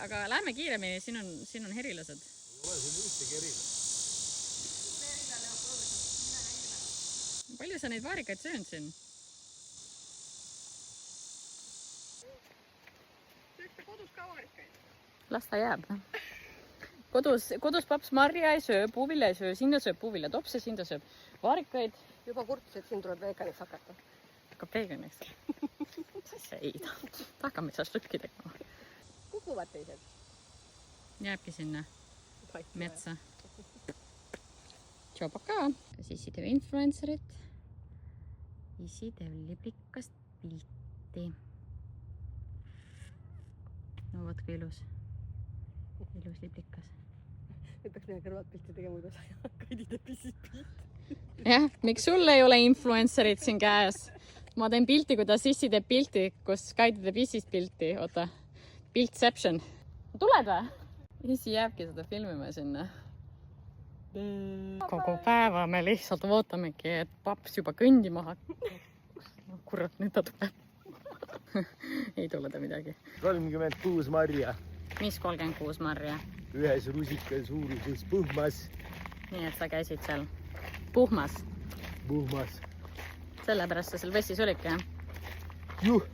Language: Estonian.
aga lähme kiiremini, siin on herilased. Ei ole siin ühtegi erilas. Palju sa neid vaarikaid söönud siin? Sööks ta kodus ka vaarikaid? Las ta jääb. Kodus paps marja ei söö, puuvilja ei söö, siin ta sööb puuvilja topse, siin ta sööb vaarikaid. Juba kurtus, et siin tuleb veganiks hakata. Hakkab veganiks. Ei ta hakkab metsast lõhki tegema. Kukuvad teised? Jääbki sinna metsa. Tšopaka. Kas Issi teeb influencerit? Issi teeb liblikast pilti. No võt kui ilus. Ilus liblikas. Nüüd peaks minna kõrvalt pilti tegema, kuidas kõidid ja pissid pilt. Jah, miks sul ei ole influencerit siin käes? Ma teen pilti, kuidas Issi teeb pilti, kus Kaidi teeb Issist pilti. Oota, Piltception. Tuled või? Issi jääbki seda filmima sinna. Kogu päeva me lihtsalt vootamegi, et paps juba kõndima hakkab. Kurat, nüüd ta tuleb. Ei tule ta midagi. 36 marja. Mis 36 marja? Ühes rusika suuruses Puhmas. Nii, et sa käisid seal Puhmas. Puhmas. Sellepärast sa seal vessis olidki, jah? Juh.